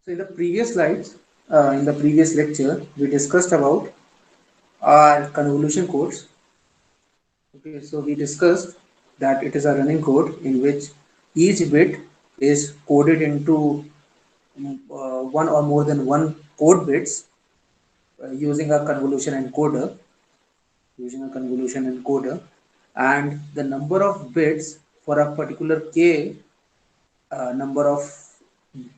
So in the previous slides, in the previous lecture, we discussed about our convolution codes. Okay, so we discussed that it is a running code in which each bit is coded into one or more than one code bits using a convolution encoder, and the number of bits for a particular k number of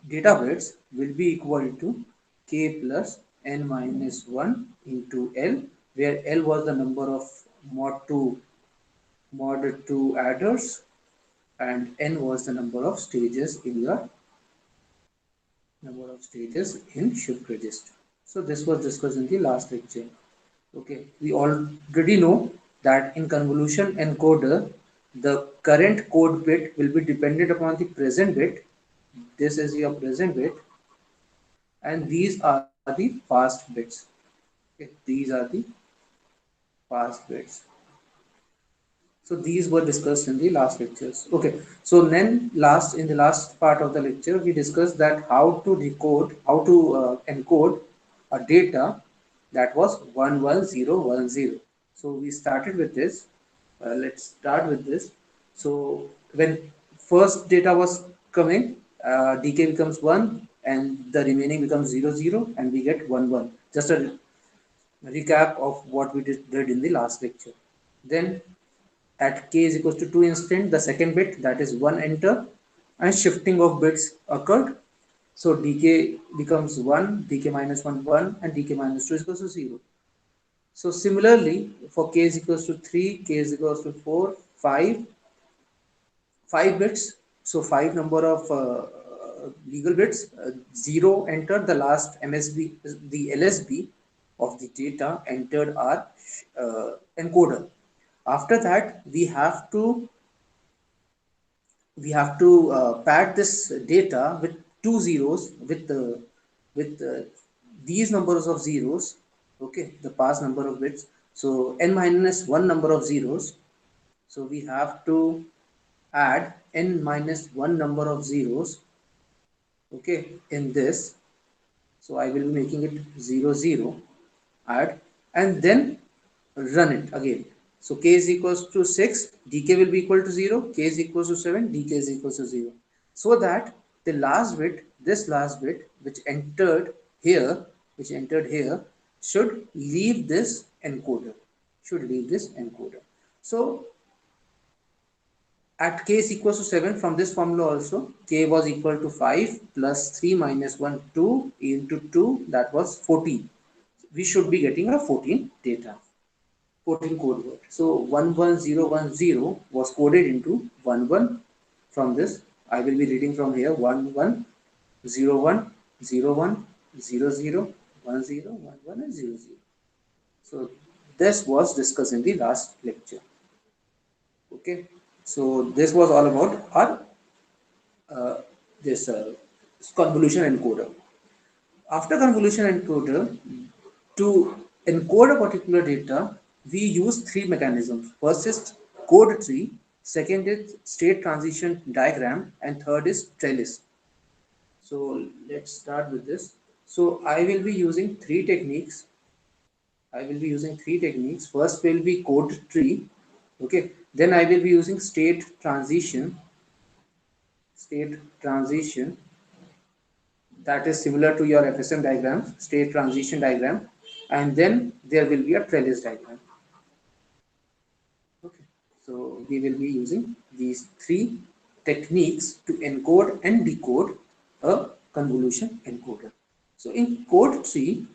data bits will be equal to k plus n minus 1 into L, where L was the number of mod 2 adders and n was the number of stages in shift register. So this was discussed in the last lecture. Okay, we already know that in convolution encoder, the current code bit will be dependent upon the present bit. This is your present bit, and these are the fast bits. Okay, these are the fast bits. So these were discussed in the last lectures. Okay, so then in the last part of the lecture, we discussed that how to encode a data that was 11010. So we started with this. Let's start with this. So when first data was coming, dk becomes 1 and the remaining becomes 00 and we get 1 1. Just a recap of what we did in the last lecture. Then at k is equals to 2 instant, the second bit, that is 1 enter, and shifting of bits occurred. So dk becomes 1, dk minus 1 1, and dk minus 2 is equals to 0. So similarly, for k is equals to 3, k is equals to 4, 5 bits. So 5 number of legal bits, 0 entered, the last MSB, the LSB of the data entered our encoder. After that, we have to pad this data with two zeros with these numbers of zeros. Okay, the past number of bits. So n minus 1 number of zeros. So we have to add n minus 1 number of zeros. Okay, in this. So I will be making it 0 0, add, and then run it again. So k is equals to 6, dk will be equal to 0, k is equals to 7, dk is equals to 0. So that the last bit, this last bit here, which entered here, should leave this encoder. So at k is equals to 7, from this formula also, k was equal to 5 plus 3 minus 1, 2 into 2, that was 14. We should be getting a 14 data, 14 code word. So 11010 was coded into 11. From this, I will be reading from here: 110101001011 and 00. So this was discussed in the last lecture. Okay, so this was all about our uh, this convolution encoder. After convolution encoder, to encode a particular data, we use three mechanisms. First is code tree, second is state transition diagram, and third is trellis. So let's start with this. So I will be using three techniques. First will be code tree. Okay. Then I will be using state transition, that is similar to your FSM diagram, state transition diagram, and then there will be a trellis diagram. Okay, so we will be using these three techniques to encode and decode a convolution encoder. So in code 3,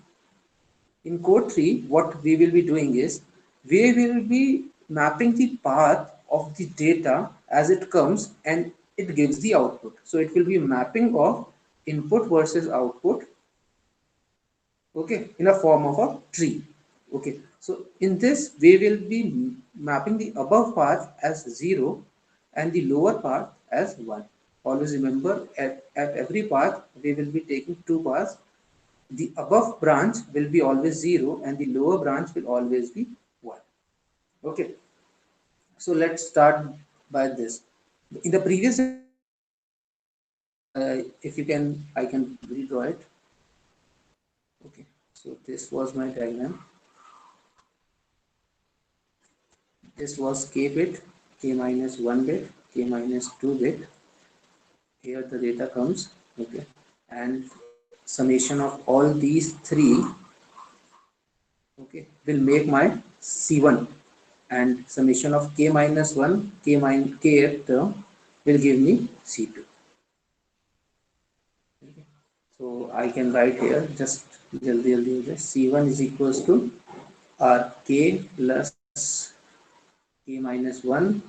what we will be doing is we will be mapping the path of the data as it comes and it gives the output. So it will be mapping of input versus output, okay, in a form of a tree. Okay, so in this we will be mapping the above path as 0 and the lower path as 1. Always remember, at every path we will be taking two paths. The above branch will be always 0 and the lower branch will always be 1. Okay, so let's start by this. In the previous lecture we discussed if you can, I can redraw it. Okay, so this was my diagram. This was k bit, k minus 1 bit, k minus 2 bit. Here the data comes, okay, and summation of all these three, okay, will make my C1, and summation of k minus 1, kth term will give me C2. Okay. So I can write here just jaldi jaldi ho jaye. C1 is equals to k plus k minus 1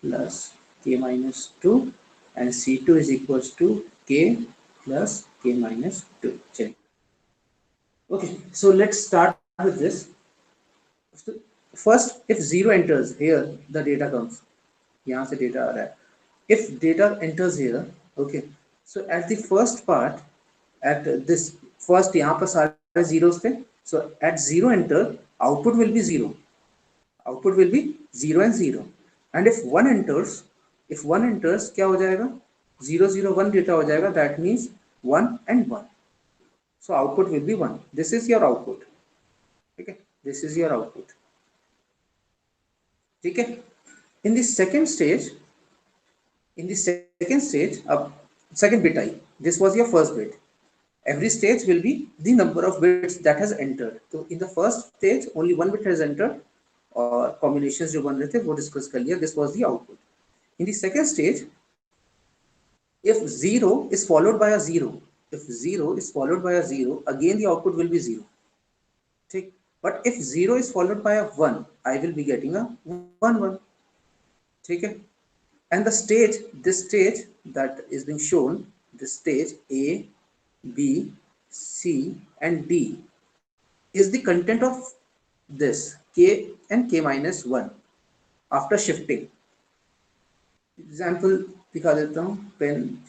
plus k minus 2, and C2 is equals to k plus k minus 2. चलिए. Okay, so let's start with this. So first, if 0 enters here, the data comes. यहाँ से data आ रहा है. If data enters here, okay, so at the first part, at this first यहाँ पर सारे zeros थे. So at 0 enter, output will be 0. Output will be 0 and 0. And if 1 enters, क्या हो जाएगा? 0 0 1 data हो जाएगा. That means 1 and 1. So output will be 1. This is your output. Okay, this is your output. ठीक है. In the second stage, second bit I, this was your first bit. Every stage will be the number of bits that has entered. So in the first stage only one bit has entered, और combinations जो बन रहे थे वो discuss कर लिया. This was the output. In the second stage, if 0 is followed by a 0, again the output will be 0. ठीक. But if 0 is followed by a 1, I will be getting a 1 1. ठीक है. And the stage, this stage that is being shown, this stage A, B, C and D is the content of this k and k minus 1 after shifting. Example दिखा देता हूँ. Pen.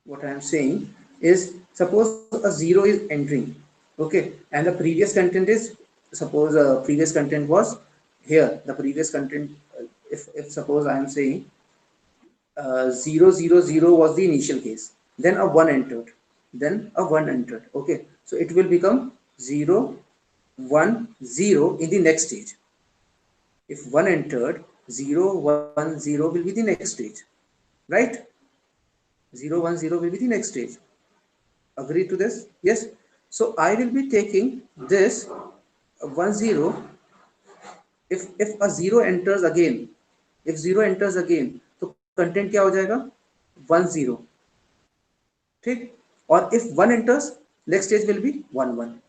What I am saying is, suppose a 0 is entering, okay, and the previous content is, suppose previous content was here. The previous content, if suppose I am saying 0 0 0 was the initial case, then a 1 entered, okay, so it will become 0 1 0 in the next stage. If 1 entered, 0 1 0 will be the next stage, right? 0 1 0 will be the next stage. Agree to this? Yes. So I will be taking this 1 0. If a 0 enters again, तो content क्या हो जाएगा? 1 0. ठीक. और if 1 enters, next stage will be 1 1.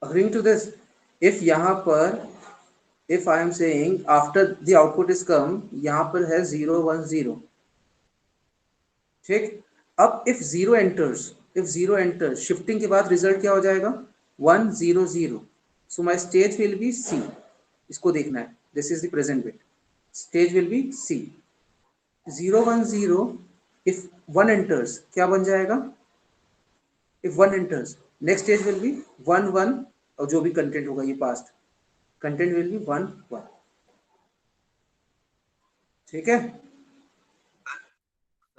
Agreeing to this? If यहाँ पर, if I am saying after the output is come, यहाँ पर है 0 1 0. ठीक. अब if 0 enters, shifting के बाद result क्या हो जाएगा? 1 0 0. So my stage will be C. इसको देखना है. This is the present bit. Stage will be C. 0 1 0. If 1 enters, क्या बन जाएगा? If 1 enters, next stage will be 1 1, और जो भी content होगा ये past content will be 1 1. ठीक है.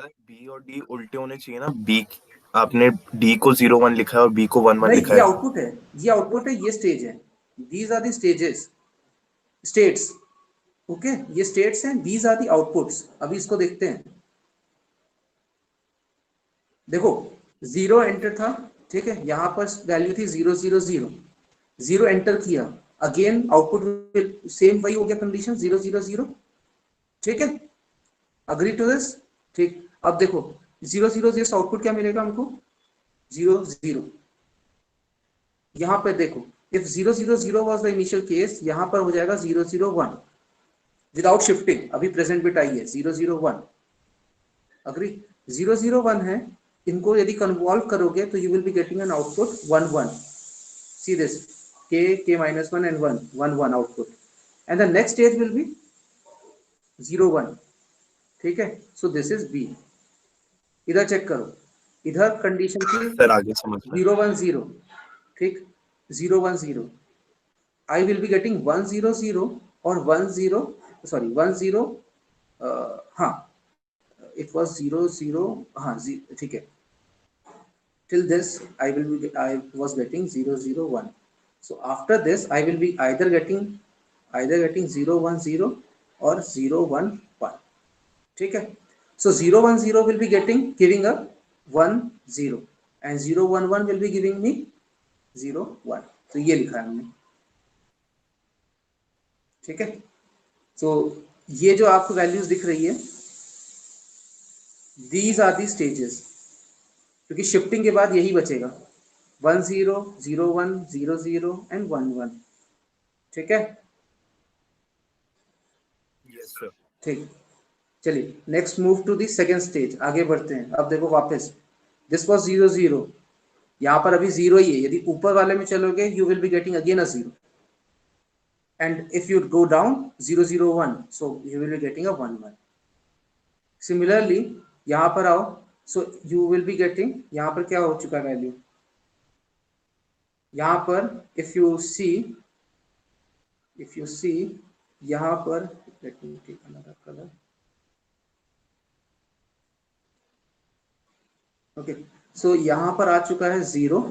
बी और डी उल्टे होने चाहिए ना. बी आपने डी को 0 1 लिखा है और बी को 1 1 लिखा है. ये आउटपुट है, ये स्टेज है. These are the states. Okay, ये स्टेट्स हैं. These are the outputs. अभी इसको देखते हैं. देखो 0 एंटर था. ठीक है. यहां पर वैल्यू थी 0 0 0. 0 एंटर किया, अगेन आउटपुट सेम वही हो गया कंडीशन 0 0 0. ठीक है. Agree to this? ठीक. अब देखो 0 0 0 आउटपुट क्या मिलेगा हमको? 0 0. यहां पर देखो, if 0 0 0 was the initial case, यहां पर हो जाएगा 0 0 1 विदाउट शिफ्टिंग. अभी प्रेजेंट बिट आई है 0 0 1. अग्री? 0 0 1 है. इनको यदि कन्वॉल्व करोगे तो you will be getting an output 1 1. See this k minus 1 and 1 1 1 output, and the next stage will be 0 1. ठीक है. So this is B. इधर चेक करो, इधर कंडीशन थी सर आगे समझ में. 0 1 0. ठीक. 0 1 0. I will be getting 1 0 0 और 1 0, sorry 1 0 हाँ it was 0 0, हाँ ठीक है, till this I was getting 0 0 1. So after this I will be either getting 0 1 0 or 0 1 1. ठीक है, so 0 1 0 will be giving a 1 0 and 0 1 1 will be giving me 0 1. तो ये लिखा है हमने, ठीक है। so ये जो आपको वैल्यूज दिख रही है, these are the stages, क्योंकि शिफ्टिंग के बाद यही बचेगा 1 0 0 1 0 0 एंड 1 1, ठीक है। Yes sir. ठीक, चलिए next move to the second stage, आगे बढ़ते हैं। अब देखो वापस दिस वॉज 0 0, यहाँ पर अभी 0 ही है, यदि ऊपर वाले में चलोगे you will be getting again a 0 and if you go down 0 0 1, so you will be getting a 1 1। Similarly यहाँ पर आओ, सो यू विल बी गेटिंग, यहाँ पर क्या हो चुका है वैल्यू, यहाँ पर इफ यू सी यहाँ पर, let me take another colour, okay, so यहाँ पर आ चुका है 0,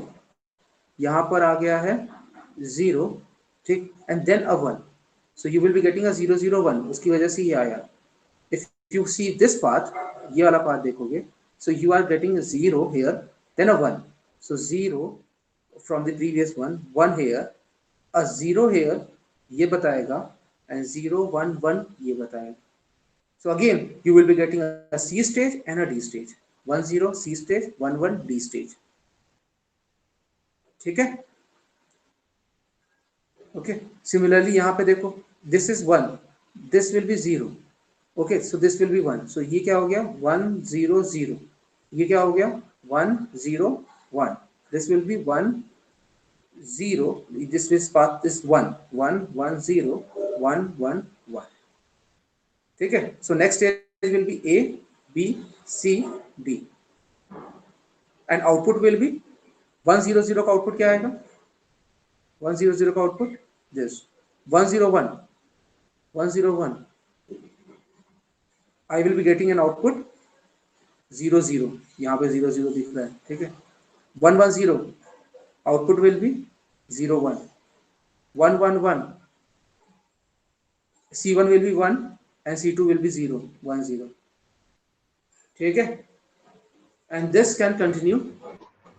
यहाँ पर आ गया है 0, ठीक, and then a 1, so you will be getting a 0 0 1, उसकी वजह से ये आया। If you see this path, ये वाला पाथ देखोगे, so you are getting 0 here then a 1, so 0 from the previous one, 1 here, a 0 here, ये बताएगा, एंड 0 1 1 ये बताएगा। So again, you will be getting a C stage and a D stage. 1 0 C stage, 1 1 D stage. ठीक है, okay. Similarly यहाँ पे देखो, this is 1, this will be 0, okay, so this will be 1, सो ये क्या हो गया 1 0 0, ये क्या हो गया 1 0 1, this will be 1 0, this will path this 1 1 1 0 1 1 1, ठीक है। So next stage will B A B C D and output will be 1 0 0 का आउटपुट क्या आएगा, 1 0 0 का output this 1 0 1 1 0 1, I will be getting an output 0 0, यहाँ पे 0 0 दिख रहा है, ठीक है। 1 1 0 output will be 0 1 1 1 1, C1 will be 1 and C2 will be 0 1 0, ठीक है, and this can continue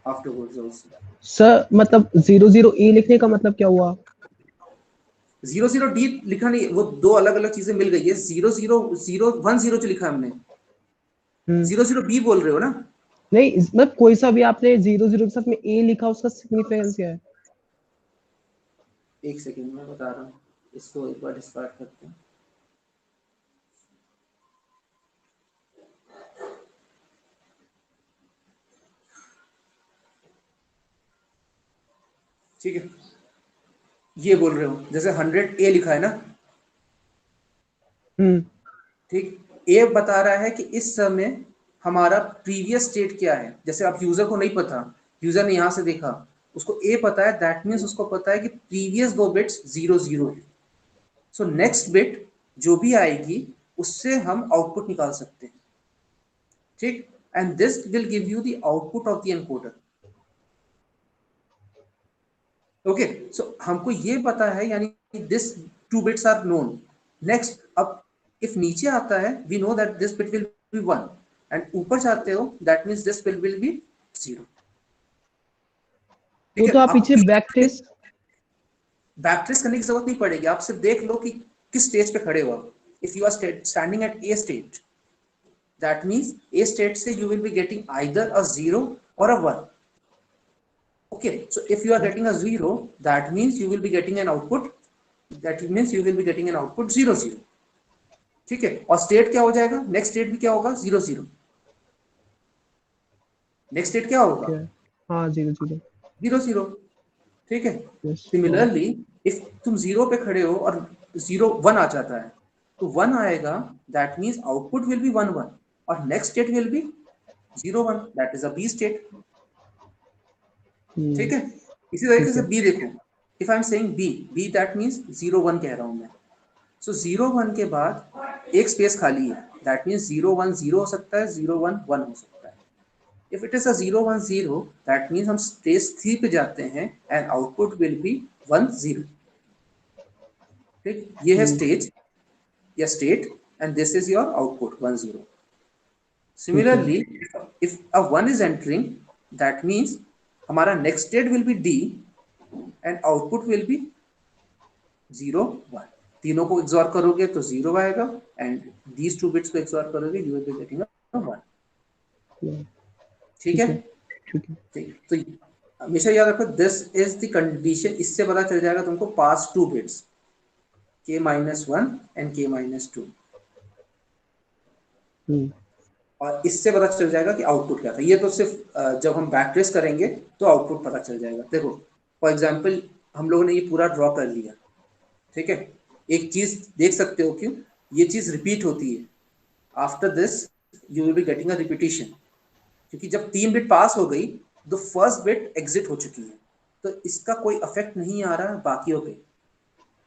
afterwards also। Sir मतलब 0 0 ए लिखने का मतलब क्या हुआ? 0 0 डी लिखा नहीं, वो दो अलग अलग चीजें मिल गई है। 0 0 0 1 0 जो लिखा हमने, 0 0 बी बोल रहे हो ना? नहीं मतलब कोई सा भी आपने 0 0 के साथ में ए लिखा, उसका सिग्निफिकेंस क्या है? एक सेकंड में बता रहा हूँ, इसको एक बार स्टार्ट करते हैं। ठीक है, ये बोल रहे हो जैसे 100 ए लिखा है ना, ठीक, ए बता रहा है कि इस समय हमारा प्रीवियस स्टेट क्या है। जैसे आप यूजर को नहीं पता, यूजर ने यहां से देखा, उसको ए पता है, दैट मीन्स उसको पता है कि प्रीवियस दो बिट्स 0 0 है। सो नेक्स्ट बिट जो भी आएगी उससे हम आउटपुट निकाल सकते हैं, ठीक, and this will give you the output of the encoder. Okay, so हमको ये पता है, यानी this two bits are known. Next, अब इफ नीचे आता है we know that this bit will be 1 and ऊपर जाते हो that means this bit will be 0, ठीक तो है। आप पीछे बैक ट्रेस करने की जरूरत नहीं पड़ेगी, आप सिर्फ देख लो कि किस स्टेज पे खड़े हो आप। If you are standing at a state, that means a state से you will be getting either a 0 और अ 1। Okay, so if you are getting a 0, that means you will be getting an output, that means you will be getting an output 0 0, ठीक है। और state क्या हो जाएगा, next state भी क्या होगा 0 0, नेक्स्ट स्टेट क्या होगा, हाँ 0 0 0 0, ठीक है। यस। सिमिलरली इफ तुम 0 पे खड़े हो और 0 1 आ जाता है, तो 1 आएगा, that means output will be 1 1 और next state will be 0 1, that is a B state, ठीक है। इसी तरीके से बी देखो, if I am saying B, that means 0 1 कह रहा हूं मैं। सो 0 1 के बाद एक स्पेस खाली है, दैट मीन्स 0 1 0 हो सकता है, 0 1 1 हो सकता है। If it is a 0 1 0, that means हम स्टेज 3 पे जाते हैं एंड आउटपुट विल बी 1 0। ठीक, ये है स्टेज या state and this is your output 1 0। Similarly, if a 1 is entering, that means हमारा next state will be D and output will be 0 1। तीनों को XOR करोगे तो 0 आएगा and these two bits को XOR करोगे you will be getting a 1। ठीक है, ठीक है। ठीक, तो हमेशा याद रखो this is the condition। इससे पता चल जाएगा तुमको past two bits k-1 and k-2 और इससे पता चल जाएगा कि आउटपुट क्या था। ये तो सिर्फ जब हम बैक ट्रेस करेंगे तो आउटपुट पता चल जाएगा। देखो फॉर एग्जांपल हम लोगों ने ये पूरा ड्रॉ कर लिया, ठीक है। एक चीज देख सकते हो कि ये चीज रिपीट होती है। After this you will be getting a repetition, क्योंकि जब 3 बिट पास हो गई तो फर्स्ट बिट एग्जिट हो चुकी है, तो इसका कोई इफेक्ट नहीं आ रहा है बाकियों पे।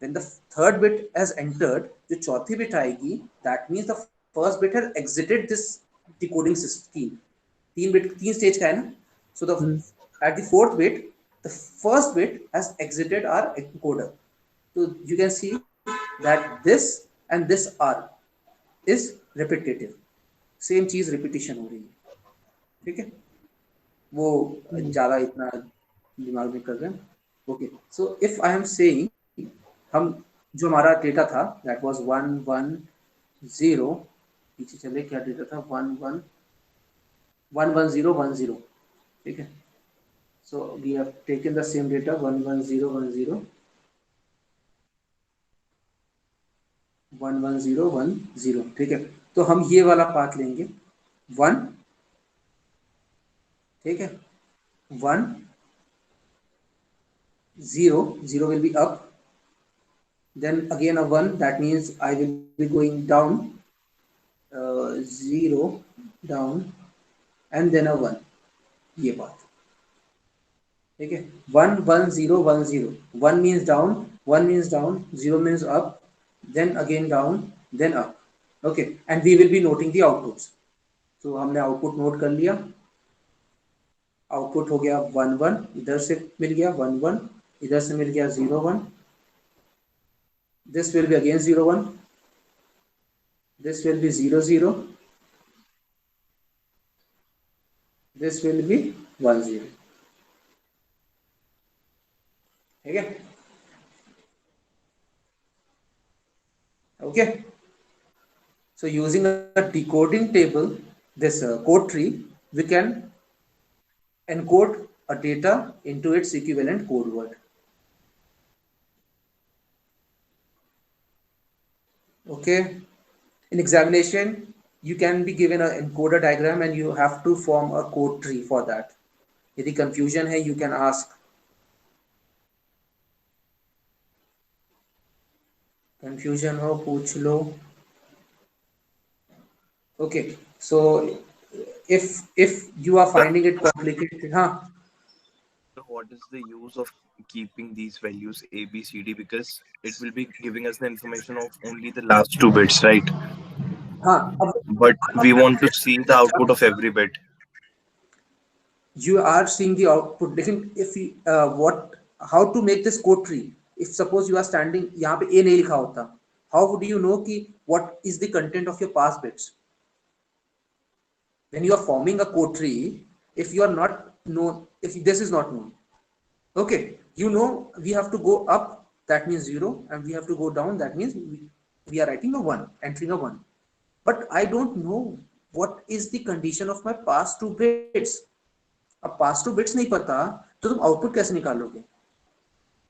When the third bit has entered, जो चौथी बिट आएगी, that means the first bit has exited this decoding scheme। तीन स्टेज का है ना, so the at the fourth bit the first bit has exited our encoder। so you can see that this and this are is repetitive, same चीज repetition हो रही है, ठीक है। वो ज्यादा इतना दिमाग में कर रहे हैं। Okay, so if I am saying, हम जो हमारा डेटा था दैट वाज 1 1 0, पीछे चले क्या डेटा था 1 1 1 1 0 1 0, ठीक है। So we have taken the same data 1 1 0 1 0 1 1 0 1 0, ठीक है। तो हम ये वाला पार्ट लेंगे 1, ठीक है, 1 0 0 will be up, then again a 1, that means I will be going down, 0 down and then a 1, ये बात, ठीक है। 1 1 0 1 0, 1 means down, 1 means down, 0 means up, then again down, then up, okay, and we will be noting the outputs। तो हमने output note कर लिया। Output हो गया 1 1, इधर से मिल गया 1 1, इधर से मिल गया 0 1, this will be again 0 1, this will be 0 0, this will be 1 0, ठीक है। Okay, so using a decoding table, this code tree, we can encode a data into its equivalent code word। Okay, in examination you can be given an encoder diagram and you have to form a code tree for that। यदि confusion है you can ask, confusion हो पूछ लो। Okay, so if you are finding it complicated, हाँ, So what is the use of keeping these values A, B, C, D? Because it will be giving us the information of only the last two bits, right? हाँ, अब But we want to see the output of every bit. you are seeing the output, लेकिन if you, what how to make this code tree, if suppose you are standing यहाँ पे A नहीं लिखा होता, how would you know कि what is the content of your pass bits? When you are forming a code tree, if you are not known, if this is not known, okay, you know we have to go up, that means 0, and we have to go down, that means we are writing a 1, entering a 1, but I don't know what is the condition of my past two bits। अब पास to bits नहीं पता तो तुम output कैसे निकालोगे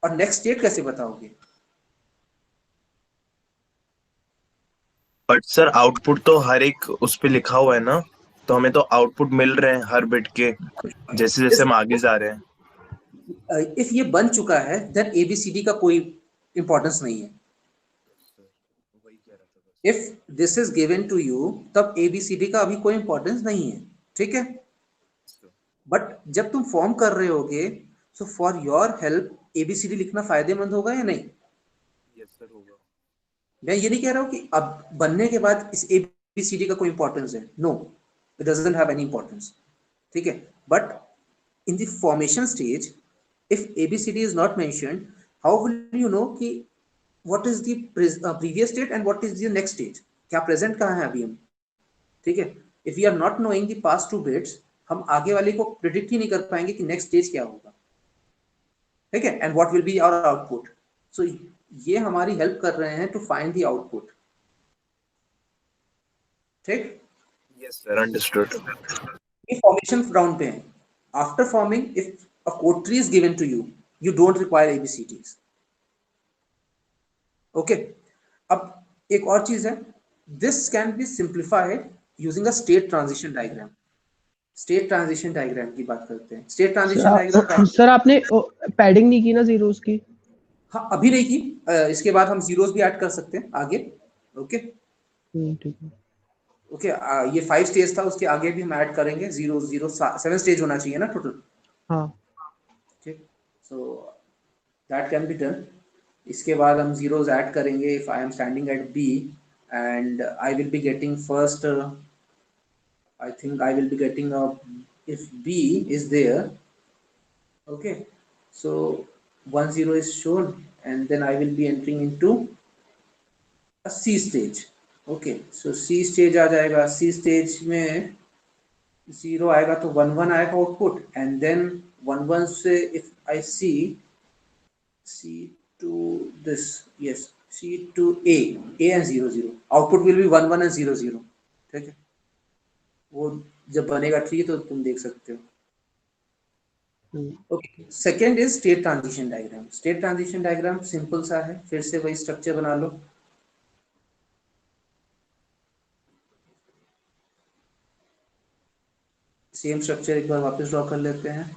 और next state कैसे बताओगे? बट सर आउटपुट तो हर एक उस पे लिखा हुआ है ना, तो हमें तो आउटपुट मिल रहे हैं हर बिट के जैसे जैसे हम आगे जा रहे हैं। इफ ये बन चुका है देन एबीसीडी का कोई इंपॉर्टेंस नहीं है। If this is given to you तब एबीसीडी का अभी कोई इंपॉर्टेंस नहीं है, ठीक है। बट जब तुम फॉर्म कर रहे होगे so for your help ABCD लिखना फायदेमंद होगा या नहीं? यस सर होगा। मैं ये नहीं कह रहा हूँ कि अब बनने के बाद इस ABCD का कोई इंपॉर्टेंस है, no, it doesn't have any importance, ठीक है, but in the formation stage, if ABCD is not mentioned, how will you know कि what is the previous state and what is the next stage, क्या present कहाँ है अभी हम, ठीक है, if we are not knowing the past two bits, हम आगे वाले को predict ही नहीं कर पाएंगे कि next stage क्या होगा, ठीक है, and what will be our output, so ये हमारी help कर रहे हैं to find the output, ठीक, Yes, sir. Understood. ये फॉर्मेशन राउंड पे है, after forming if a code tree is given to you, you don't require ABCDs, okay, अब एक और चीज है, this can be simplified using a state transition diagram, state transition diagram की बात करते हैं, स्टेट ट्रांजिशन डायग्राम, सर आपने पैडिंग नहीं की ना जीरोस की? हाँ अभी नहीं की, इसके बाद हम जीरोस भी ऐड कर सकते हैं आगे, ओके, ठीक है। ओके, ये 5 स्टेज था, उसके आगे भी हम ऐड करेंगे, 0 0 7 स्टेज होना चाहिए ना टोटल, हाँ ठीक, so that can be done, इसके बाद हम जीरोस ऐड करेंगे, if I am standing at B and I will be getting first, I think I will be getting a, if B is there, okay, so 1 0 is shown and then I will be entering into a C stage, okay, so C stage आ जाएगा, C stage में 0 आएगा तो 1 1 आएगा output, and then 1 1 से if I see C to this, yes, C to A and 0 0, output will be 1 1 and 0 0, ठीक है, वो जब बनेगा ट्री तो तुम देख सकते हो, okay, second is state transition diagram, state transition diagram simple सा है, फिर से वही स्ट्रक्चर बना लो, सेम स्ट्रक्चर एक बार वापस ड्रॉ कर लेते हैं,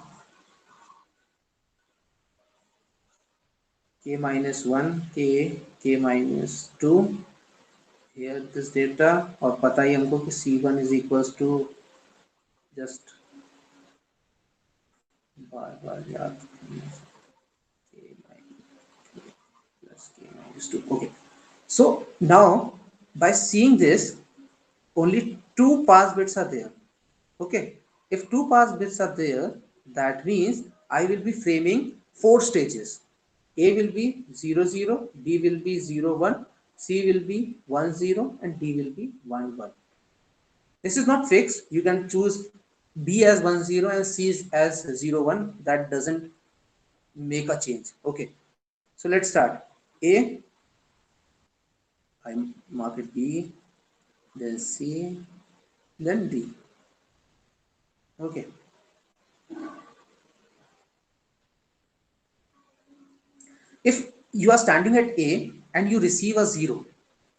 k minus 1 k minus 2, here this data, और पता ही हमको कि C1 is equals to, just बार बार याद करना, k plus k minus 2, okay, so now by seeing this only two pass bits are there, okay, if two pass bits are there, that means I will be framing four stages, A will be 0 0, B will be 0 1, C will be 1 0 and D will be 1 1. This is not fixed, you can choose B as 1 0 and C as 0 1, that doesn't make a change, okay, so let's start. A, I mark it B, then C, then D, okay, if you are standing at A and you receive a 0,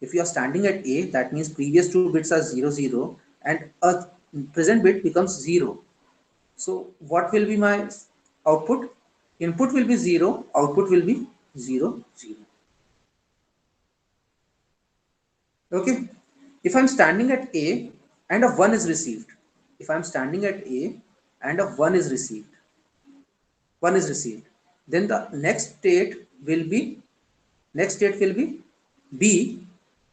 if you are standing at A, that means previous two bits are 0 0 and a present bit becomes 0, so what will be my output? Input will be 0, output will be 0 0, okay, if I'm standing at A and a 1 is received, if I'm standing at A and a 1 is received, then the next state will be B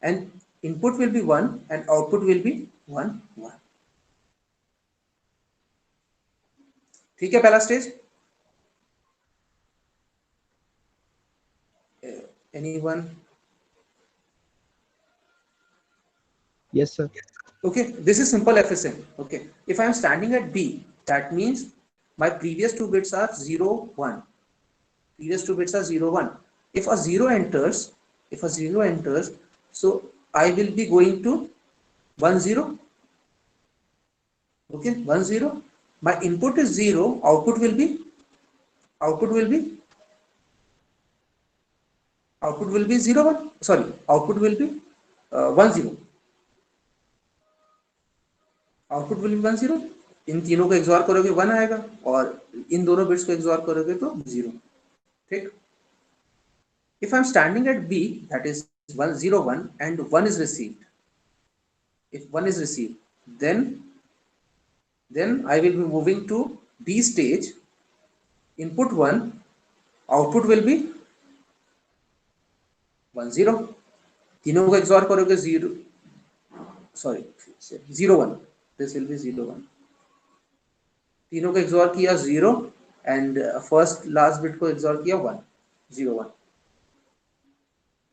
and input will be 1 and output will be 1 1, ठीक है, पहला stage, anyone, yes sir. okay, this is simple FSM, okay, if I am standing at B, that means my previous two bits are 0 1, previous two bits are 0 1, if a 0 enters, so I will be going to 1 0, okay, 1 0, my input is 0, output will be output will be 0 1, sorry, output will be 1 0, output will be 1 0, इन तीनों को XOR करोगे 1 आएगा और इन दोनों bits को XOR करोगे तो 0, ठीक, if I'm standing at B, that is 1 0 1 and 1 is received, if 1 is received, then I will be moving to B stage, input 1, output will be 1 0, तीनों को XOR करोगे 0, सॉरी 0 1, दिस विल बी 0 1, तीनों को XOR किया 0 and first last bit को XOR किया 1 0 1.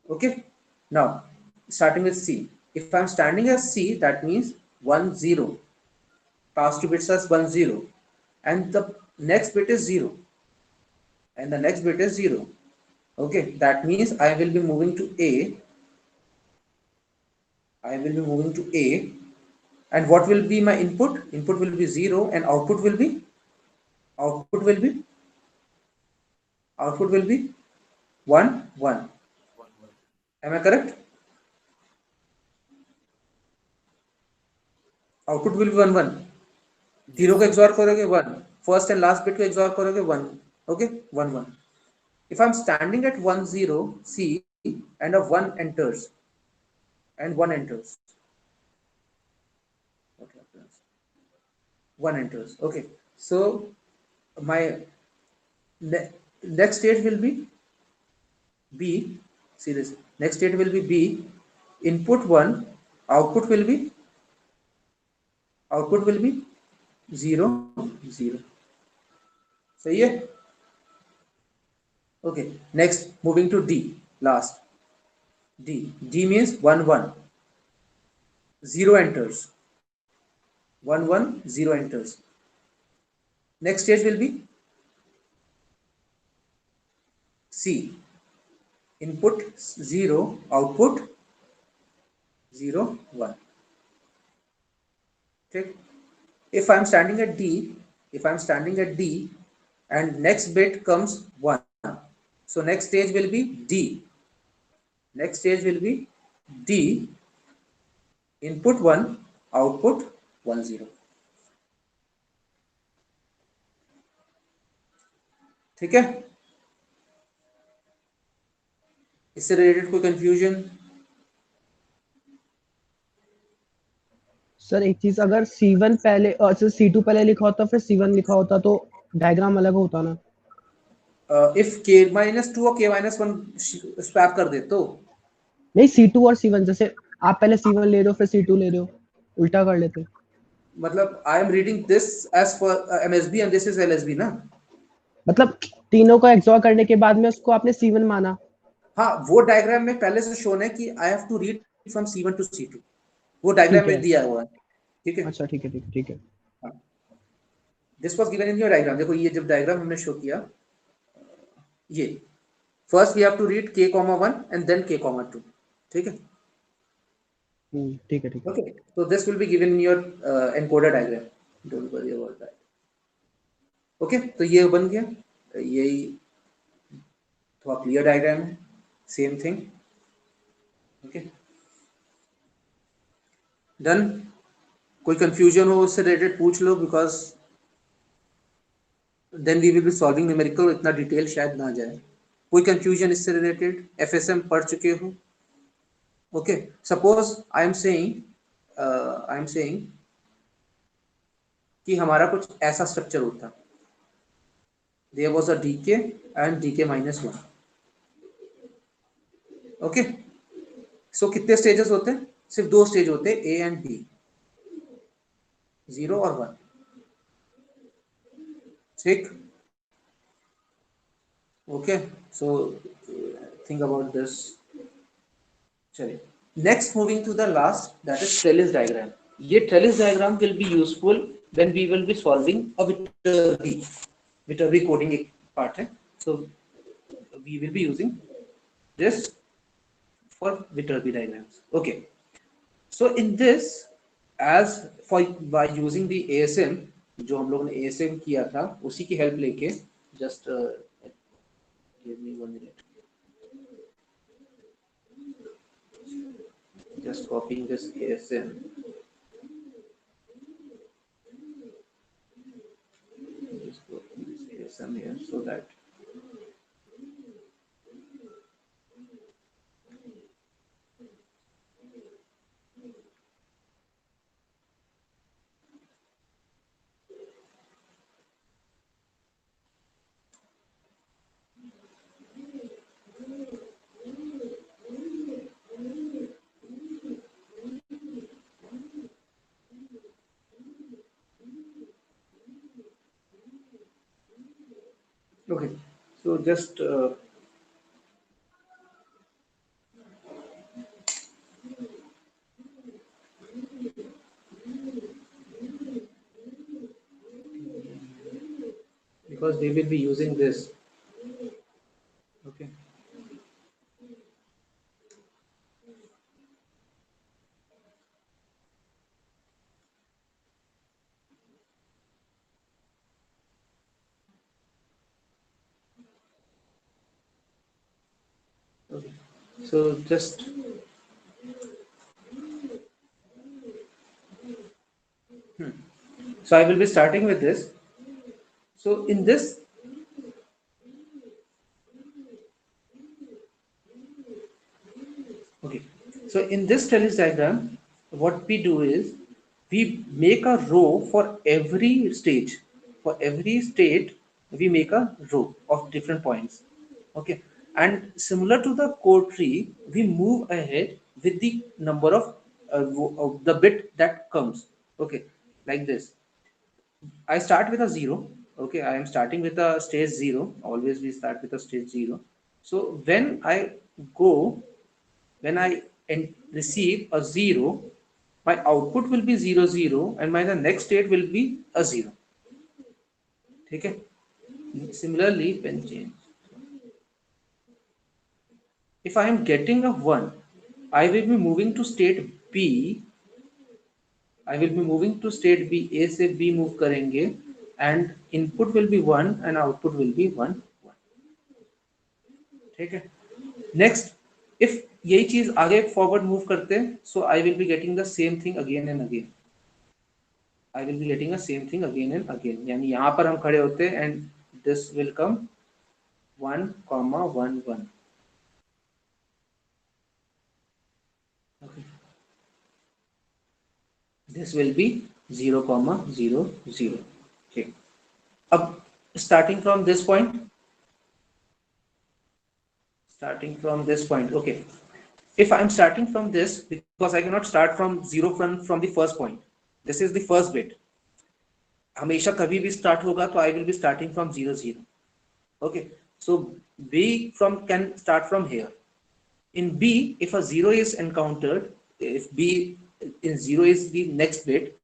Okay, now starting with C. If I'm standing as C, that means 1 0, past two bits as 1 0, and the next bit is 0, and the next bit is 0. Okay, that means I will be moving to A. I will be moving to A, and what will be my input? Input will be 0, and output will be output will be output will be 1 1. One, one. Am I correct? Output will be 1 1. Zero को Yes. XOR करोगे 1, first and last bit को XOR करोगे 1. Okay 1 1. If I'm standing at 1 0 C and a 1 enters, and 1 enters, what happens? 1 enters. Okay, so my next state will be B. See this, next state will be B. Input 1, output will be 0 0. सही है. Okay, next moving to D, last. D means 1 1, 0 enters, 1 1 0 enters. Next stage will be C. Input 0, output 0 1. Okay. If I'm standing at D, and next bit comes 1, so next stage will be D. Next stage will be D. Input 1, output 1 0. ठीक है. इससे related कोई confusion? Sir एक चीज, अगर C1 पहले अच्छा C2 पहले लिखा होता फिर C1 लिखा होता तो डायग्राम अलग होता ना. इफ K-2 और K-1 स्वैप कर दे तो नहीं, C2 और C1, जैसे आप पहले C1 ले रहे हो फिर C2 ले रहे हो, उल्टा कर लेते. मतलब I am reading this as for MSB and this is LSB ना. मतलब तीनों को एक्सॉर करने के बाद में उसको आपने C1 माना. हाँ, वो डायग्राम में पहले से शोन है कि I have to read from C1 to C2. वो डायग्राम ठीक में है. दिया हुआ है. ठीक है. अच्छा ठीक है, ठीक है, ठीक है. This was given in your diagram. देखो ये जब डायग्राम हमने शो किया, ये first we have to read K,1 and then K,2. ठीक है. ठीक है, ठीक है. Okay, so this will be given in your encoder diagram. Don't worry about that. Okay, तो ये बन गया. यही थोड़ा क्लियर डायग्राम है. Same thing. Okay, done. कोई कंफ्यूजन हो उससे रिलेटेड पूछ लो, because then we will be solving numerical. इतना डिटेल शायद ना जाए. कोई कंफ्यूजन इससे रिलेटेड? FSM पढ़ चुके हो? Okay, suppose I am saying कि हमारा कुछ ऐसा स्ट्रक्चर होता. There was a DK and DK-1. Okay, so कितने स्टेजेस होते हैं? सिर्फ 2 स्टेज होते हैं, A एंड B, 0 और 1. ठीक. Okay, so think about this. चलिए, next moving to the last, that is trellis diagram. ये trellis diagram will be useful when we will be solving a Viterbi. Viterbi coding एक part है, so we will be using this for Viterbi diagrams. Okay, so in this, as for by using the ASM, जो हम लोग ने ASM किया था उसी की हेल्प लेके, just give me 1 minute, just copying this ASM. Just copy this ASM here so that So just because we will be using this. Okay. Okay. So just so I will be starting with this. So in this, okay. So in this trellis diagram, what we do is we make a row for every stage. For every state, we make a row of different points. Okay. And similar to the code tree, we move ahead with the number of the bit that comes. Okay. Like this. I start with a zero. Okay, I am starting with a stage zero. Always we start with a stage zero. So go, when I receive a zero, my output will be zero zero, and my the next state will be a zero. Okay. Similarly, when change, if I am getting a one, I will be moving to state B. I will be moving to state B. A से B move करेंगे, and input will be one and output will be one. ठीक है. Next, if यही चीज आगे forward move करते हैं, so I will be getting the same thing again and again. I will be getting the same thing again and again. यानी यहां पर हम खड़े होते हैं and this will come 1,1,1. This will be 0,0,0. ठीक. अब starting from this point, okay, if I am starting from this, because I cannot start from zero from the first point, this is the first bit. हमेशा कभी भी start होगा तो I will be starting from 0 0. Okay, so B from can start from here. In B, if a 0 is encountered, if B in 0 is the next bit,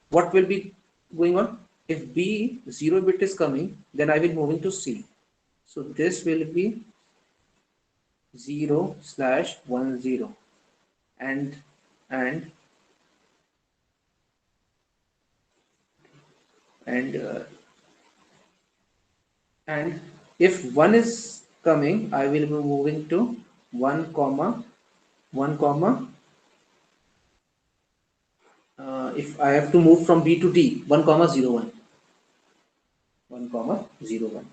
what will be going on? If B 0 bit is coming, then I will moving to C. So this will be 0/10, and and and uh, and if 1 is coming, I will be moving to 1 comma 1 comma. If I have to move from B to D, 1 comma 0 1, 1 comma 0 1.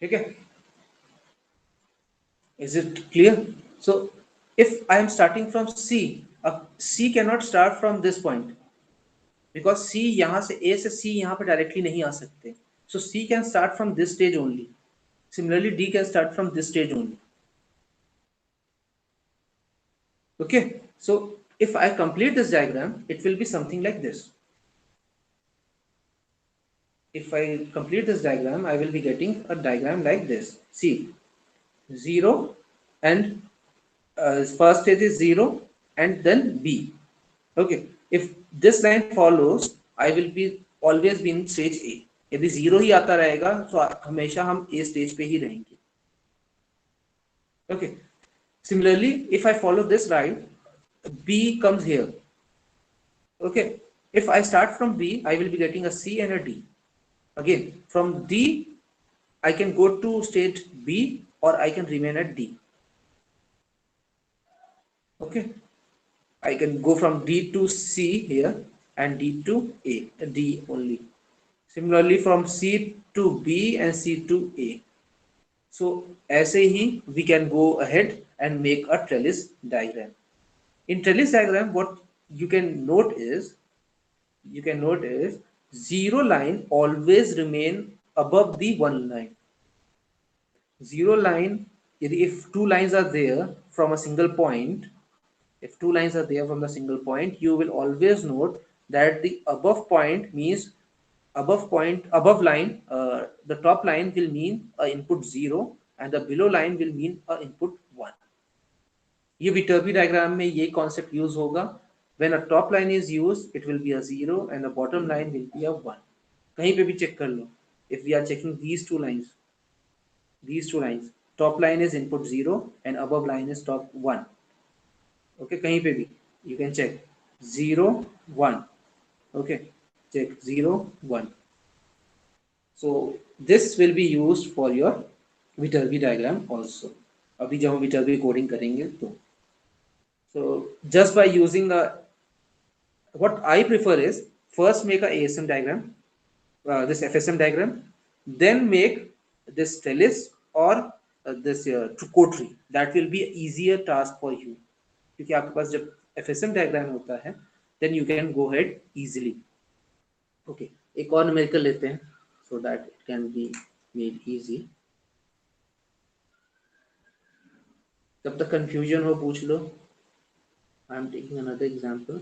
Okay, is it clear? So if I am starting from C, C cannot start from this point, because C यहाँ से A से C यहाँ पे directly नहीं आ सकते. So C can start from this stage only. Similarly, D can start from this stage only. Okay, so if I complete this diagram, it will be something like this. If I complete this diagram, I will be getting a diagram like this. See, 0 and first stage is 0 and then B. Okay, if this line follows, I will be always be in stage A. यदि 0 ही आता रहेगा तो हमेशा हम A stage पे ही रहेंगे. Okay, similarly, if I follow this line, B comes here. Okay, if I start from B, I will be getting a C and a D. Again, from D, I can go to state B or I can remain at D. Okay, I can go from D to C here and D to A, D only. Similarly, from C to B and C to A. So, ऐसे ही we can go ahead and make a trellis diagram. In trellis diagram, what you can note is zero line always remain above the one line. Zero line, if two lines are there from a single point, if two lines are there from the single point, you will always note that the above point means above line, the top line will mean a input 0 and the below line will mean a input 1. ये Viterbi diagram में ये concept use होगा. When a top line is used, it will be a 0 and the bottom line will be a 1. कहीं पे भी check कर लो. If we are checking these two lines, top line is input 0 and above line is top 1. Okay, कहीं पे भी you can check 0 1. Okay, check 0 1. So this will be used for your Viterbi diagram also. अभी जब हम Viterbi coding करेंगे तो. So just by using what I prefer is first make a ASM diagram, this FSM diagram, then make this trellis or this code tree. That will be easier task for you. क्योंकि आपके पास जब FSM diagram होता है, then you can go ahead easily. Okay, एक और numerical लेते हैं so that it can be made easy. जब तक confusion हो पूछ लो. I am taking another example.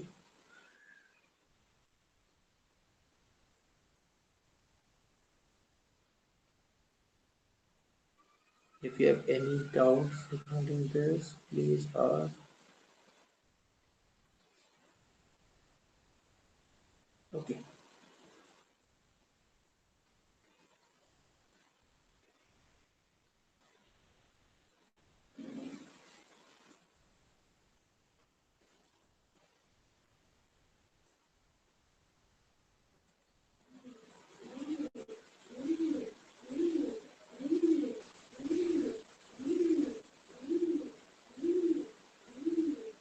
If you have any doubts regarding this, please ask. Okay.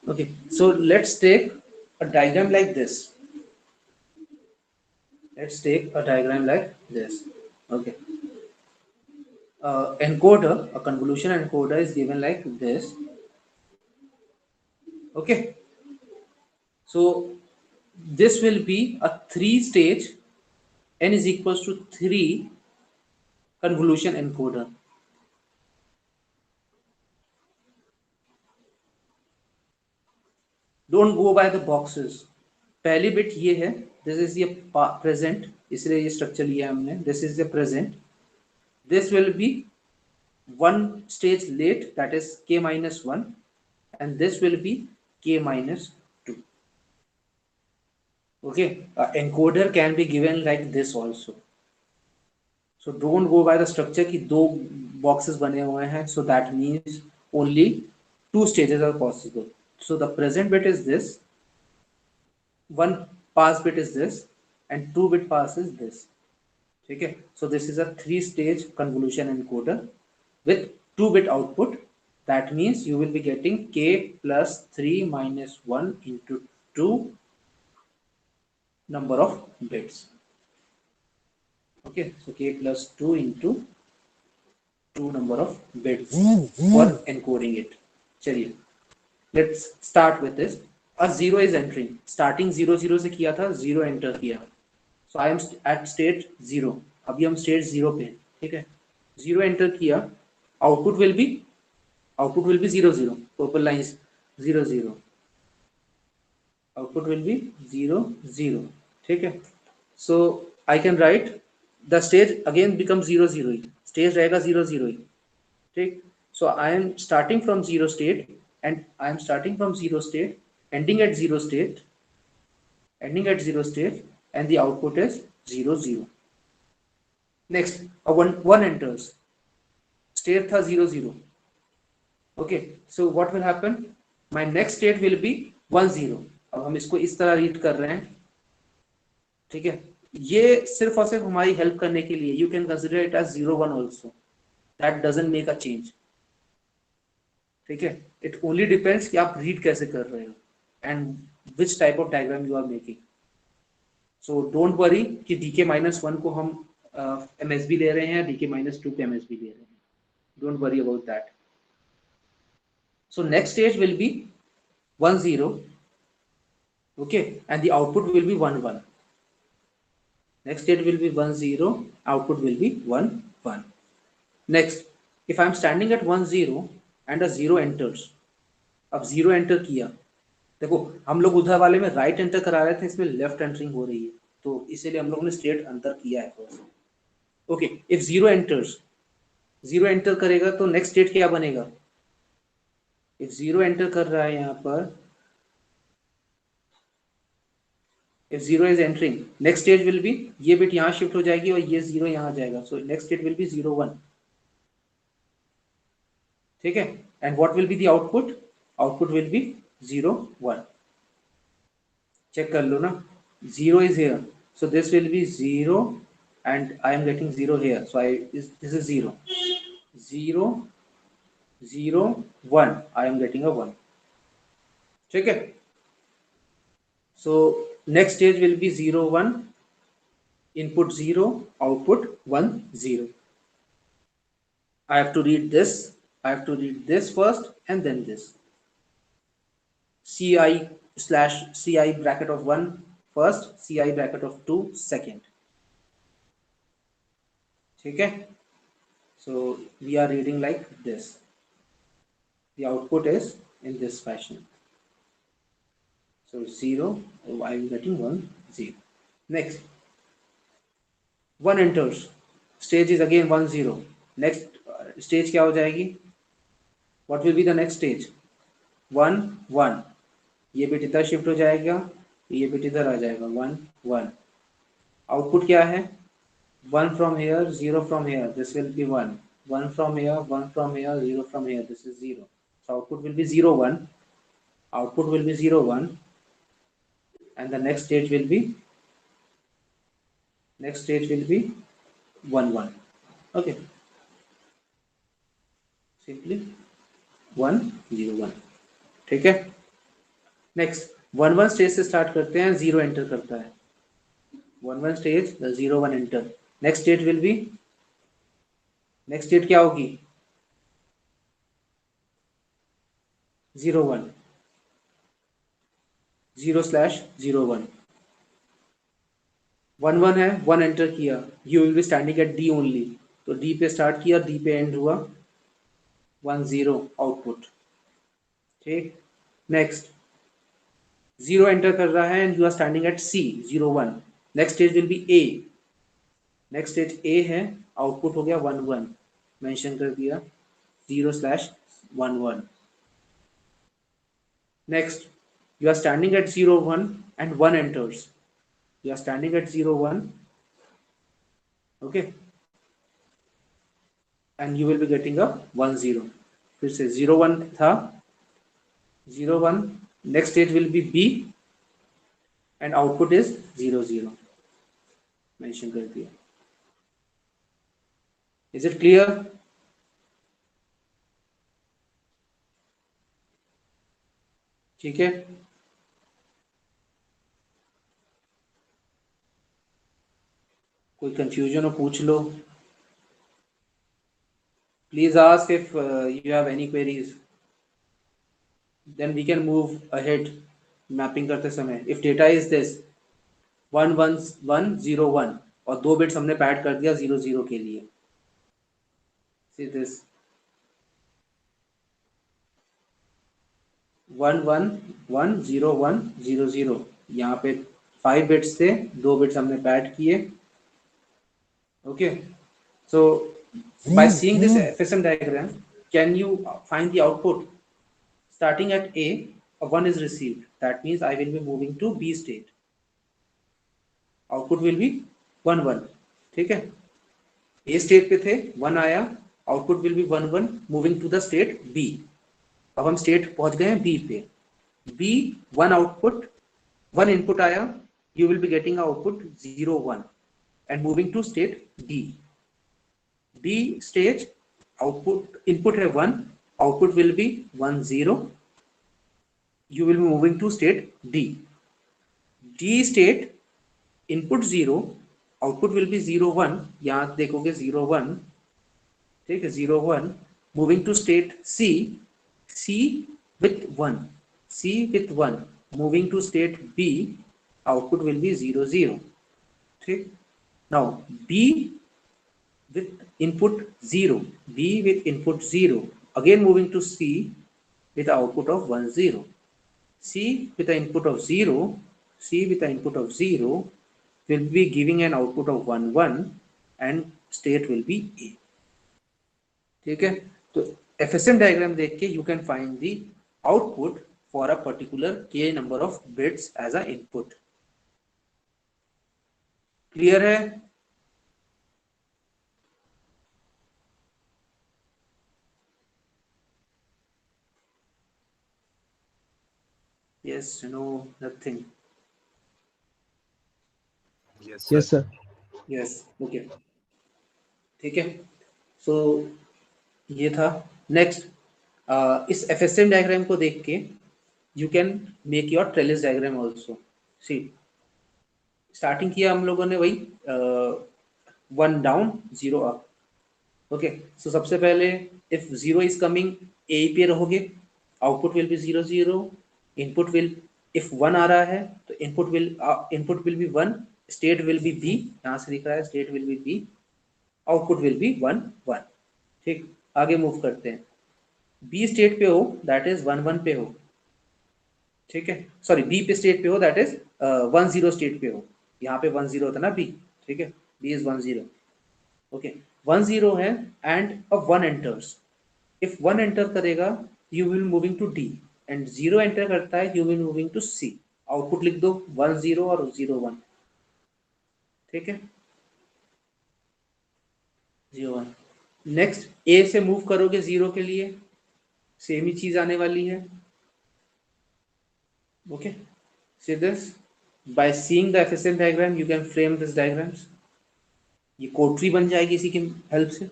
Okay, so let's take a diagram like this. Let's take a diagram like this. Okay. Encoder, a convolution encoder is given like this. Okay. So this will be a 3-stage n is equals to 3 convolution encoder. Don't go by the boxes. पहली bit ये है, this is the present, इसलिए ये structure लिया हमने. This is the present. This will be one stage late, that is k minus 1, and this will be k minus 2. Okay, encoder can be given like this also. So don't go by the structure कि दो boxes बने हुए हैं, so that means only 2 stages are possible. So the present bit is this, 1 pass bit is this, and 2 bit pass is this. Okay, so this is a 3-stage convolution encoder with 2-bit output. That means you will be getting k plus 3 minus 1 into 2 number of bits. Okay, so k plus 2 into 2 number of bits for encoding it. चलिए, let's start with this. A 0 is entering. Starting 0 0 से किया था, 0 enter किया. So I am at state 0. अभी हम state 0 पे, ठीक है. 0 enter किया, output will be 0 0. Purple lines 0 0. Output will be 0 0. ठीक है. So I can write the stage again becomes 0 0. Stage रहेगा 0 0. ठीक. So I am starting from 0 state and I am starting from 0 state, ending at 0 state, and the output is 0 0. Next, a 1 enters. State था 0 0. Okay, so what will happen? My next state will be 1 0. अब हम इसको इस तरह read कर रहे हैं, ठीक है. ये सिर्फ और सिर्फ हमारी हेल्प करने के लिए. You can consider it as 0 1 also. That doesn't make a change. ठीक है. It only depends कि आप रीड कैसे कर रहे हो and which type of diagram you are making. So don't worry कि dk minus 1 को हम MSB ले रहे हैं, dk minus 2 पे MSB ले रहे हैं. Don't worry about that. So next stage will be 1 0. Okay, and the output will be 1 1. Next state will be 1 0. Output will be 1 1. Next, if I am standing at 1 0 and a 0 enters. अब 0 enter किया. देखो हम लोग उधर वाले में right enter करा रहे थे, इसमें लेफ्ट एंटरिंग हो रही है. तो इसीलिए हम लोग ने स्टेट अंतर किया है थोड़ा सा। Okay, if zero enters, zero enter करेगा तो नेक्स्ट स्टेट क्या बनेगा? इफ जीरो एंटर कर रहा है यहाँ पर, if 0 is entering, next stage will be, ये बिट यहाँ शिफ्ट हो जाएगी और ये 0 यहाँ जाएगा, so next state will be 0 1. ठीक है, and what will be the output? Output will be 0 1. Check कर लो ना, 0 is here, so this will be 0 and I am getting 0 here, so this is 0 0 0 1, I am getting a 1. ठीक है, so next stage will be 0 1, input 0, output 1 0. I have to read this. I have to read this first and then this. Ci slash Ci bracket of 1 first, Ci bracket of 2 second. Okay? So we are reading like this. The output is in this fashion. So 0, I am getting 1 0. Next, 1 enters. Stage is again 1 0. Next stage क्या हो जाएगी? What will be the next stage? 1 1. ये bit इधर shift हो जाएगा, ये bit इधर आ जाएगा, 1 1. आउटपुट क्या है? 1 from here, 0 from here, this will be 1. 1 from here, 1 from here, 0 from here, this is 0. So output will be 0 1. Output will be 0 1, and the next stage will be 1 1. Okay, simply 1 0 1. ठीक है, next 1 1 stage से start करते हैं, 0 enter करता है, 1 1 stage, 0 1 enter. Next state will B, next state क्या होगी? 0 1 0 slash 0 1. 1 1 है, 1 एंटर किया, you will B standing at D only, तो डी पे स्टार्ट किया, डी पे एंड हुआ, 1 0 आउटपुट. ठीक, नेक्स्ट 0 एंटर कर रहा है and you are standing at C 0 1. Next stage will be A, next stage A है, आउटपुट हो गया 1 1, मेंशन कर दिया 0 slash 1 1. Next you are standing at 0 1 and 1 enters, you are standing at 0 1, okay, and you will be getting a 1 0. फिर से 0 1 था, 0 1, next stage will be B and output is 0 0, mention कर दिया. Is it clear? ठीक है, कोई confusion हो पूछ लो. Please ask if you have any queries. Then we can move ahead. Mapping करते समय, if data is this 1 1 1 0 1 और 2 बिट्स हमने पैड कर दिया 0 0 के लिए. See this 1 1 1 0 1 0 0. यहाँ पे 5 बिट्स थे, 2 बिट्स हमने पैड किए. Okay, so by seeing this FSM diagram, can you find the output? Starting at A, a 1 is received. That means I will be moving to B state. Output will be 1 1. ठीक है, A state पे थे, 1 आया, output will be 1 1, moving to the state B. अब हम state पहुंच गए हैं B पे. B 1 output, 1 input आया, you will be getting output 0 1 and moving to state D. D stage output, input है 1, output will be 1 0, you will be moving to state D. D state input 0, output will be 0 1, यहाँ देखोगे 0 1, ठीक है, 0 1, moving to state C, C with 1, C with 1, moving to state B, output will be 0 0. ठीक, now B with input 0, B with input 0, again moving to C with output of 1 0, C with the input of 0, C with the input of 0, will be giving an output of 1 1 and state will be A. ठीक है, तो FSM diagram देख के you can find the output for a particular k number of bits as a input. Clear है? Yes, no, nothing. Yes, yes sir. sir. Yes, okay. ठीक है, so ये था. नेक्स्ट, इस FSM डायग्राम को देख के you can make your trellis diagram also. See, starting किया हम लोगों ने वही 1 डाउन 0 अप. ओके, सो सबसे पहले इफ 0 इज कमिंग ए पे रहोगे, output will be 0 0. Input will, if 1 आ रहा है तो input will be 1, state will be B. यहाँ से दिख रहा है state will be B, output will be 1 1. ठीक, आगे मूव करते हैं. बी स्टेट पे हो दैट इज 1 1 पे हो. ठीक है, सॉरी बी पे स्टेट पे हो दैट इज 1 0 स्टेट पे हो. यहाँ पे 1 0 था ना बी. ठीक है, बी इज 1 0. ओके, 1 0 है एंड अब 1 एंटर्स. इफ 1 एंटर करेगा you will moving to D, and 0 enter करता है you will moving to C. Output लिख दो 1 0 और 0 1. ठीक है, 0 1. नेक्स्ट ए से मूव करोगे 0 के लिए, सेम ही चीज आने वाली है. Okay, see this, by seeing the FSM diagram you can frame this diagrams. ये कोड ट्री बन जाएगी इसी की हेल्प से.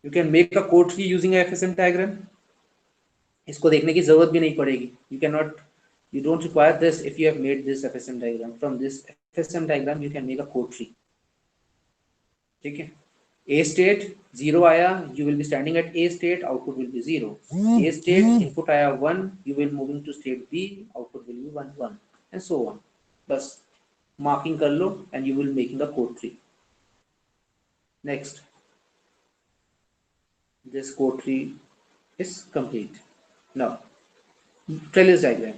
You can make a code tree using a FSM diagram. इसको देखने की जरूरत भी नहीं पड़ेगी. You cannot, you don't require this if you have made this FSM diagram. From this FSM diagram you can make a code tree. ठीक है, A state 0 आया, you will be standing at A state, output will be 0. A state input आया 1, you will moving to state B, output will be 1 1 and so on. बस marking कर लो and you will making a code tree. Next, this code tree is complete. Now trellis diagram.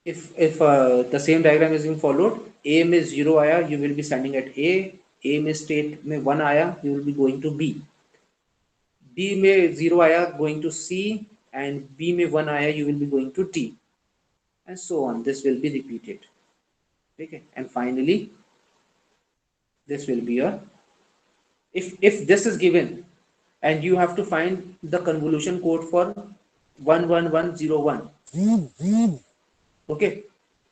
If the same diagram is being followed, A में 0 आया you will be standing at A में state में 1 आया you will be going to B. B में 0 आया going to C, and B में 1 आया you will be going to D, and so on. This will be repeated. Okay, and finally this will be a, if this is given and you have to find the convolution code for 1 1 1 0 1. Okay,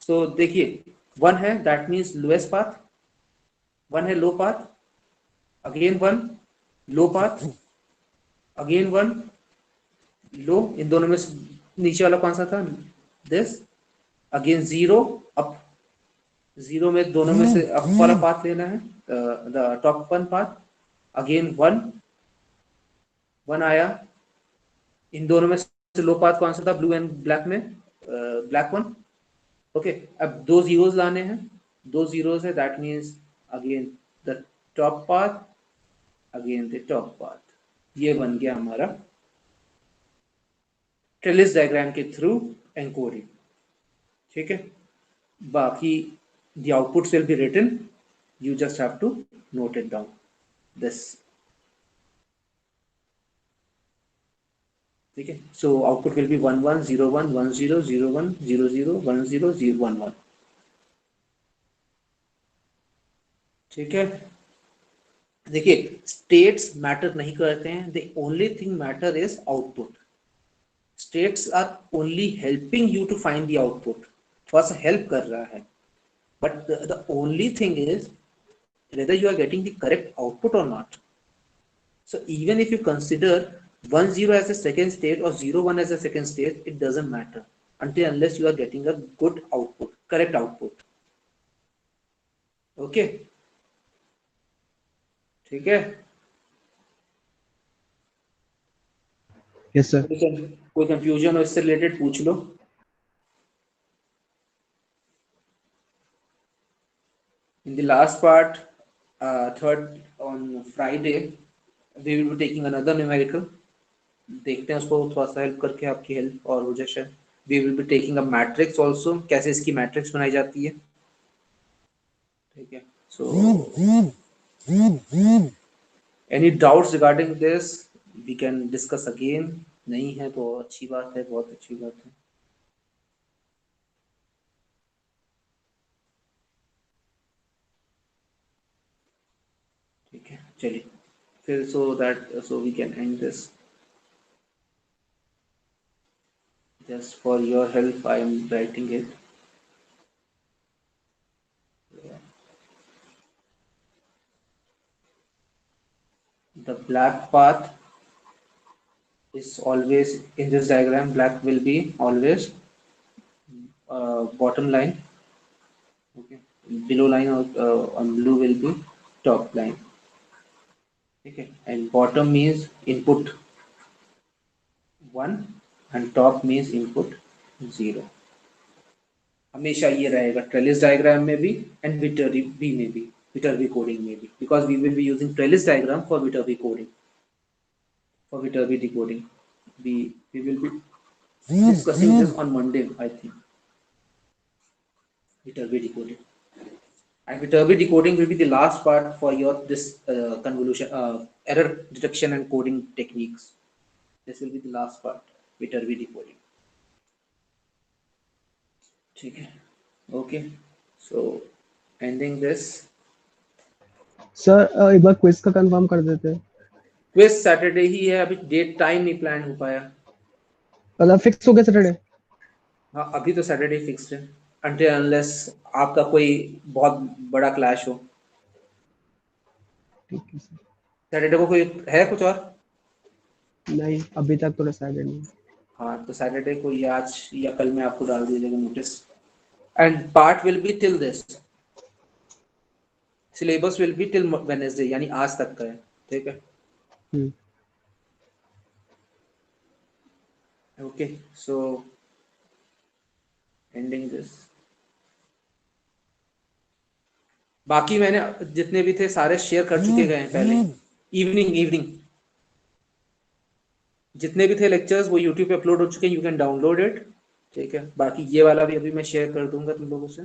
सो देखिए 1 है that means lowest path, 1 है लो path, again 1 लो path, again 1 लो. इन दोनों में नीचे वाला कौन सा था? दिस. अगेन 0 अप, 0 में दोनों में से अप वाला पाथ लेना है, the top one path. Again 1 1 आया, इन दोनों में से लो पाथ कौन सा था? ब्लू एंड ब्लैक में ब्लैक वन. ओके, अब 2 zeros लाने हैं, 2 zeros है that means again the top path, again the top path. ये बन गया हमारा ट्रेलिस डायग्राम के थ्रू एनकोडिंग. ठीक है, बाकी the outputs will be written, you just have to note it down this. ठीक है, सो आउटपुट विल बी 1 1 0 1 1 0 0 1 0 0 1 0 0 1 1. ठीक है, देखिए स्टेट्स मैटर नहीं करते हैं, the only thing matter is output. States are only helping you to find the output, थोड़ा सा हेल्प कर रहा है, but the only thing is whether you are getting the correct output or not. So even if you consider 1 0 as a second state or 0 1 as a second state, it doesn't matter until unless you are getting a good output, correct output. Okay, ठीक है. Yes sir. कोई confusion हो इससे related पूछ लो. In the last part, third on Friday, we will be taking another numerical. देखते हैं उसको थोड़ा सा हेल्प करके आपकी हेल्प और हो जाए शायद. We will be taking a matrix also, कैसे इसकी मैट्रिक्स बनाई जाती है, ठीक है। So any doubts regarding this we can discuss again, नहीं है तो अच्छी बात है, बहुत अच्छी बात है। ठीक है, चलिए फिर, so we can end this. Just for your help, I am writing it. The black path is always in this diagram. Black will be always bottom line. Okay, below line on blue will be top line. Okay, and bottom means input 1 and top means input 0. हमेशा ये रहेगा trellis diagram में भी and Viterbi B में भी, Viterbi coding में भी, because we will be using trellis diagram for Viterbi coding, for Viterbi decoding. We will be discussing this on Monday, I think. Viterbi decoding. And Viterbi decoding will be the last part for your this convolution, error detection and coding techniques. This will be the last part, Viterbi decoding. Okay. Okay. So ending this. Sir एक बार quiz का confirm कर देते हैं। Quiz Saturday ही है, अभी date time नहीं plan हो पाया। मतलब फिक्स हो गया सैटरडे? हाँ अभी तो सैटरडे फिक्स्ड है, until unless आपका कोई बहुत बड़ा क्लैश हो। ठीक है सर। सैटरडे को कोई है कुछ और? नहीं अभी तक तो डिसाइडेड नहीं। हाँ तो सैटरडे को या आज या कल में आपको डाल दिया जाएगा notice, and part will be till this, syllabus will be till Wednesday, यानी आज तक का है, ठीक है। Okay, so ending this. बाकी मैंने जितने भी थे सारे शेयर कर चुके गए हैं पहले, इवनिंग जितने भी थे लेक्चर्स वो यूट्यूब पे अपलोड हो चुके हैं, यू कैन डाउनलोड इट, ठीक है। बाकी ये वाला भी अभी मैं शेयर कर दूंगा तुम लोगों से।